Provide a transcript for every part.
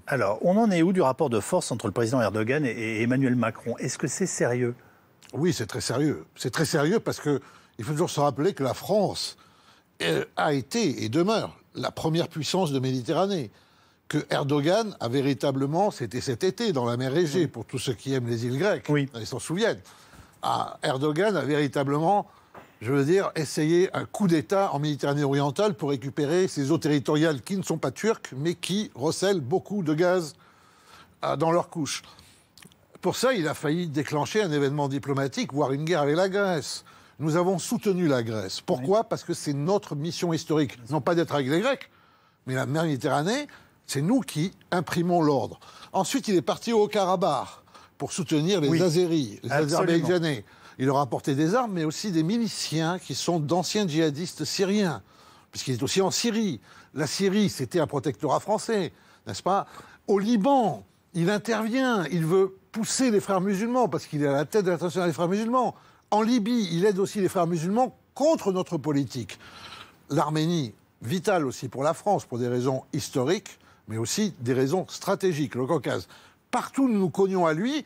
Alors, on en est où du rapport de force entre le président Erdogan et Emmanuel Macron? Est-ce que c'est sérieux? Oui, c'est très sérieux. C'est très sérieux parce qu'il faut toujours se rappeler que la France a été et demeure la première puissance de Méditerranée. Que Erdogan a véritablement, c'était cet été dans la mer Égée, pour tous ceux qui aiment les îles grecques, ils s'en souviennent. Erdogan a véritablement, je veux dire, essayé un coup d'État en Méditerranée orientale pour récupérer ces eaux territoriales qui ne sont pas turques, mais qui recèlent beaucoup de gaz dans leur couche. Pour ça, il a failli déclencher un événement diplomatique, voire une guerre avec la Grèce. Nous avons soutenu la Grèce. Pourquoi? Parce que c'est notre mission historique. Non pas d'être avec les Grecs, mais la mer Méditerranée, c'est nous qui imprimons l'ordre. Ensuite, il est parti au Haut-Karabakh pour soutenir les Azéris, les Azerbaïdjanais. Il leur a apporté des armes, mais aussi des miliciens qui sont d'anciens djihadistes syriens, puisqu'il est aussi en Syrie. La Syrie, c'était un protectorat français, n'est-ce pas? Au Liban, il intervient, il veut pousser les frères musulmans, parce qu'il est à la tête de l'internationale des frères musulmans. En Libye, il aide aussi les frères musulmans contre notre politique. L'Arménie, vitale aussi pour la France, pour des raisons historiques, mais aussi des raisons stratégiques, le Caucase. Partout où nous nous cognons à lui,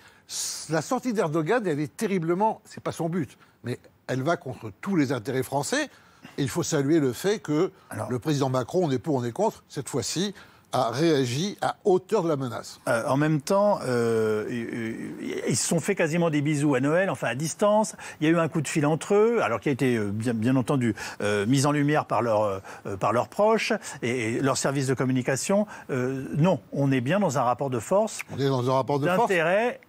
la sortie d'Erdogan, elle est terriblement... C'est pas son but, mais elle va contre tous les intérêts français. Et il faut saluer le fait que le président Macron, on est pour, on est contre, cette fois-ci, a réagi à hauteur de la menace. En même temps, ils se sont fait quasiment des bisous à Noël, enfin à distance. Il y a eu un coup de fil entre eux, alors qui a été bien entendu mis en lumière par leurs proches et leurs services de communication. Non, on est bien dans un rapport de force. On est dans un rapport de force d'intérêt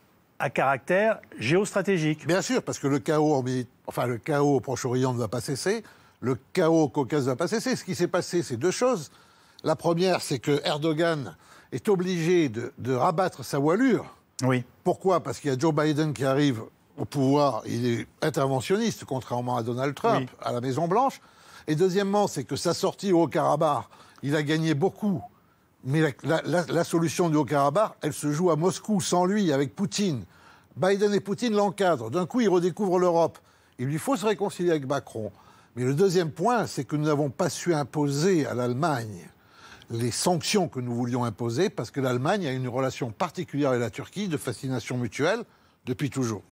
à caractère géostratégique. Bien sûr, parce que le chaos au Proche-Orient ne va pas cesser, le chaos au Caucase ne va pas cesser. Ce qui s'est passé, c'est deux choses. La première, c'est que Erdogan est obligé de rabattre sa voilure. Oui. Pourquoi? Parce qu'il y a Joe Biden qui arrive au pouvoir, il est interventionniste, contrairement à Donald Trump, à la Maison-Blanche. Et deuxièmement, c'est que sa sortie au Haut-Karabakh, il a gagné beaucoup. Mais la solution du Haut-Karabakh, elle se joue à Moscou, sans lui, avec Poutine. Biden et Poutine l'encadrent. D'un coup, il redécouvre l'Europe. Il lui faut se réconcilier avec Macron. Mais le deuxième point, c'est que nous n'avons pas su imposer à l'Allemagne les sanctions que nous voulions imposer, parce que l'Allemagne a une relation particulière avec la Turquie, de fascination mutuelle, depuis toujours.